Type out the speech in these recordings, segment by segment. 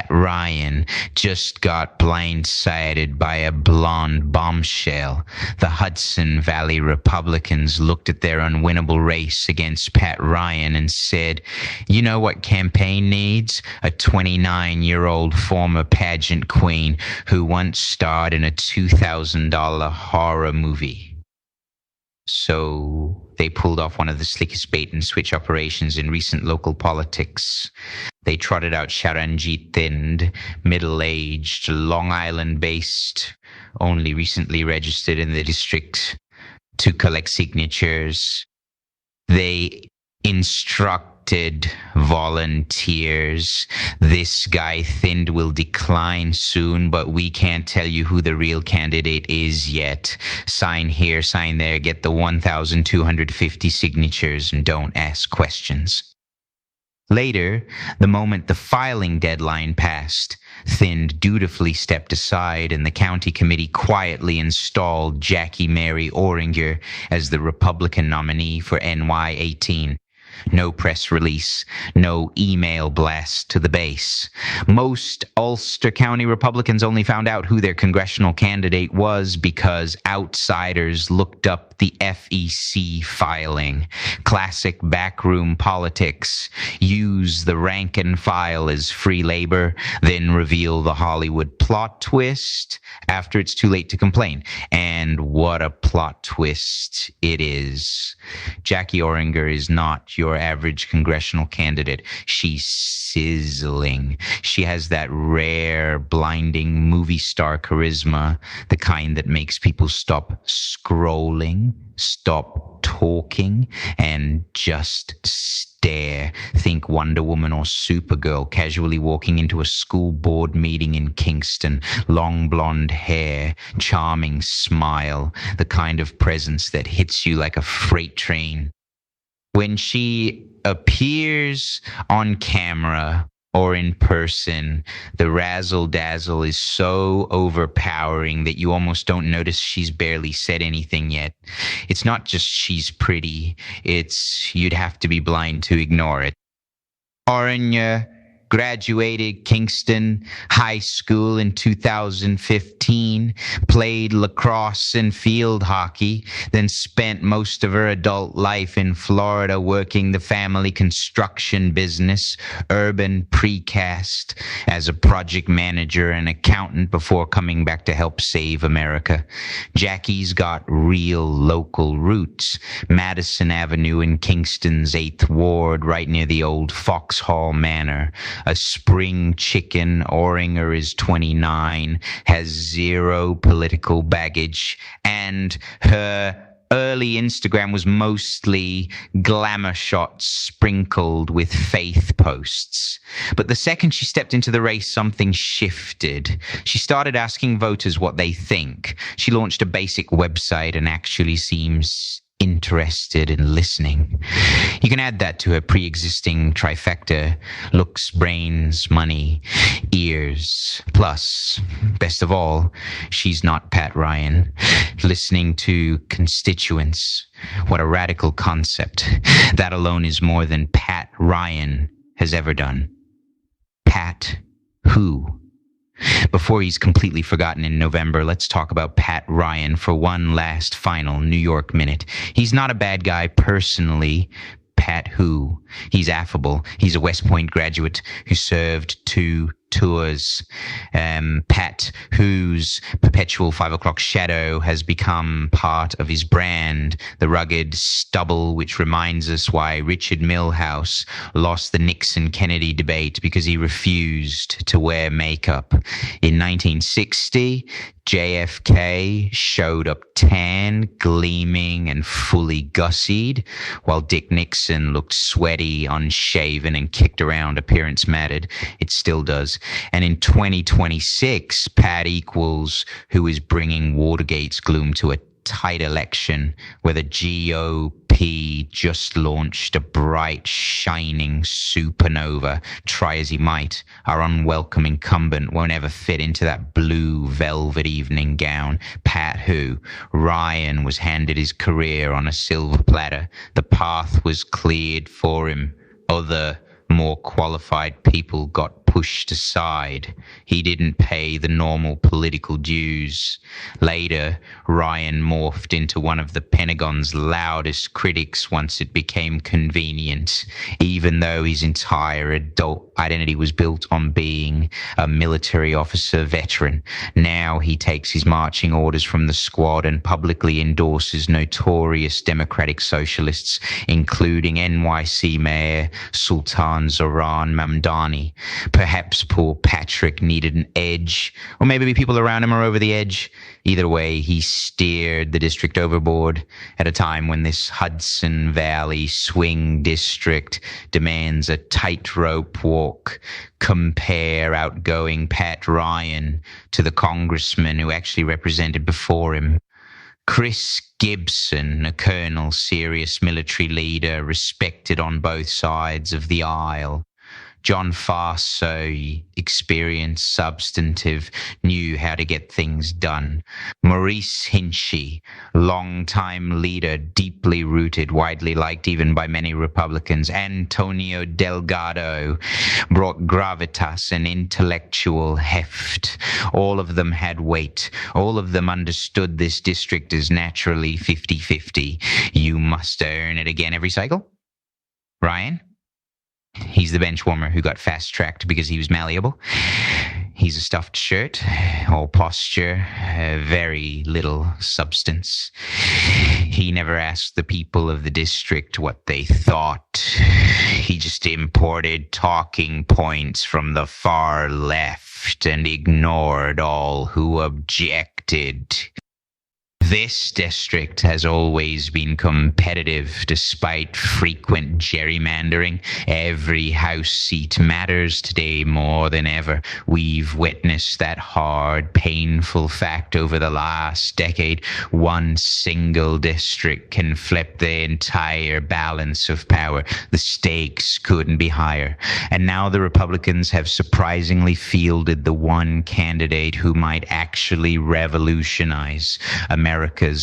Ryan just got blindsided by a blonde bombshell. The Hudson Valley Republicans looked at their unwinnable race against Pat Ryan and said, you know what campaign needs? A 29-year-old former pageant queen who once starred in a $2,000 horror movie. So they pulled off one of the slickest bait and switch operations in recent local politics. They trotted out Sharanjit Thind, middle-aged, Long Island-based, only recently registered in the district to collect signatures. They instructed volunteers. This guy Thind will decline soon, but we can't tell you who the real candidate is yet. Sign here, sign there, get the 1,250 signatures, and don't ask questions. Later, the moment the filing deadline passed, Thind dutifully stepped aside and the county committee quietly installed Jackie Mary Auringer as the Republican nominee for NY 18. No press release, no email blast to the base. Most Ulster County Republicans only found out who their congressional candidate was because outsiders looked up the FEC filing. Classic backroom politics. Use the rank and file as free labor, then reveal the Hollywood plot twist after it's too late to complain. And what a plot twist it is. Jackie Auringer is not your average congressional candidate. She's sizzling. She has that rare, blinding movie star charisma, the kind that makes people stop scrolling, stop talking, and just stare. Think Wonder Woman or Supergirl casually walking into a school board meeting in Kingston. Long blonde hair, charming smile, the kind of presence that hits you like a freight train. When she appears on camera or in person, the razzle-dazzle is so overpowering that you almost don't notice she's barely said anything yet. It's not just she's pretty, it's you'd have to be blind to ignore it. Auringer graduated Kingston High School in 2015, played lacrosse and field hockey, then spent most of her adult life in Florida working the family construction business, Urban Precast, as a project manager and accountant before coming back to help save America. Jackie's got real local roots. Madison Avenue in Kingston's 8th Ward, right near the old Foxhall Manor. A spring chicken. Auringer is 29, has zero political baggage, and her early Instagram was mostly glamour shots sprinkled with faith posts. But the second she stepped into the race, something shifted. She started asking voters what they think. She launched a basic website and actually seems interested in listening. You can add that to her pre-existing trifecta: looks, brains, money, ears. Plus, best of all, she's not Pat Ryan. Listening to constituents. What a radical concept. That alone is more than Pat Ryan has ever done. Pat who? Before he's completely forgotten in November, let's talk about Pat Ryan for one last final New York minute. He's not a bad guy personally. Pat who? He's affable. He's a West Point graduate who served 2 tours. Pat whose perpetual 5 o'clock shadow has become part of his brand, the rugged stubble which reminds us why Richard Milhous lost the Nixon-Kennedy debate because he refused to wear makeup. In 1960, JFK showed up tan, gleaming, and fully gussied, while Dick Nixon looked sweaty, unshaven, and kicked around appearance matted. It still does. And in 2026, Pat equals who is bringing Watergate's gloom to a tight election where the GOP just launched a bright, shining supernova. Try as he might, our unwelcome incumbent won't ever fit into that blue velvet evening gown. Pat who? Ryan was handed his career on a silver platter. The path was cleared for him. Other, more qualified people got pushed aside. He didn't pay the normal political dues. Later, Ryan morphed into one of the Pentagon's loudest critics once it became convenient, even though his entire adult identity was built on being a military officer veteran. Now he takes his marching orders from the squad and publicly endorses notorious democratic socialists, including NYC Mayor Sultan Zoran Mamdani. Perhaps poor Patrick needed an edge, or maybe the people around him are over the edge. Either way, he steered the district overboard at a time when this Hudson Valley swing district demands a tightrope walk. Compare outgoing Pat Ryan to the congressman who actually represented before him. Chris Gibson, a colonel, serious military leader, respected on both sides of the aisle. John Farso, experienced, substantive, knew how to get things done. Maurice Hinchey, long-time leader, deeply rooted, widely liked even by many Republicans. Antonio Delgado brought gravitas and intellectual heft. All of them had weight. All of them understood this district as naturally 50-50. You must earn it again every cycle. Ryan? He's the bench warmer who got fast-tracked because he was malleable. He's a stuffed shirt, all posture, very little substance. He never asked the people of the district what they thought. He just imported talking points from the far left and ignored all who objected. This district has always been competitive despite frequent gerrymandering. Every House seat matters today more than ever. We've witnessed that hard, painful fact over the last decade. One single district can flip the entire balance of power. The stakes couldn't be higher. And now the Republicans have surprisingly fielded the one candidate who might actually revolutionize America's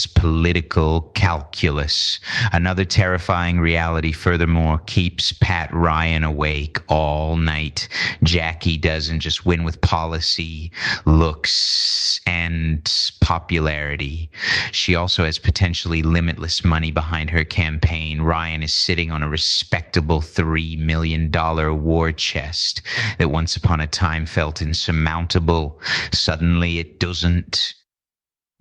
political calculus. Another terrifying reality, furthermore, keeps Pat Ryan awake all night. Jackie doesn't just win with policy, looks, and popularity. She also has potentially limitless money behind her campaign. Ryan is sitting on a respectable $3 million war chest that once upon a time felt insurmountable. Suddenly it doesn't.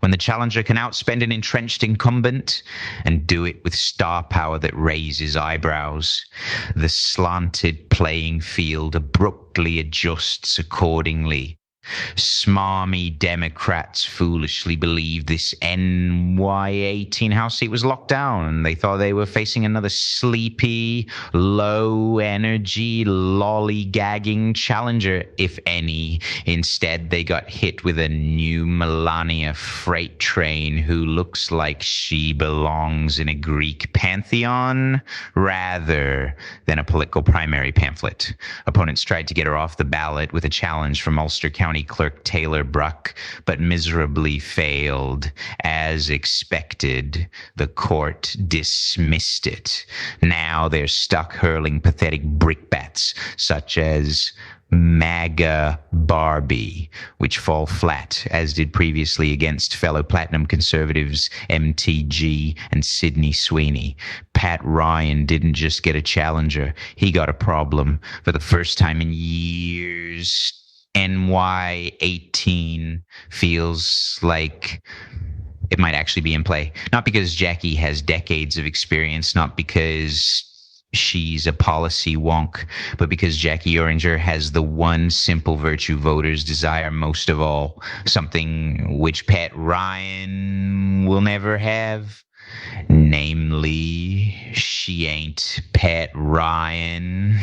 When the challenger can outspend an entrenched incumbent and do it with star power that raises eyebrows, the slanted playing field abruptly adjusts accordingly. Smarmy Democrats foolishly believed this NY18 House seat was locked down, and they thought they were facing another sleepy, low-energy, lollygagging challenger, if any. Instead, they got hit with a new Melania freight train who looks like she belongs in a Greek pantheon rather than a political primary pamphlet. Opponents tried to get her off the ballot with a challenge from Ulster County Clerk Taylor Bruck, but miserably failed. As expected, the court dismissed it. Now they're stuck hurling pathetic brickbats such as MAGA Barbie, which fall flat, as did previously against fellow Platinum conservatives MTG and Sydney Sweeney. Pat Ryan didn't just get a challenger, he got a problem. For the first time in years, NY18 feels like it might actually be in play. Not because Jackie has decades of experience, not because she's a policy wonk, but because Jackie Auringer has the one simple virtue voters desire most of all, something which Pat Ryan will never have. Namely, she ain't Pat Ryan.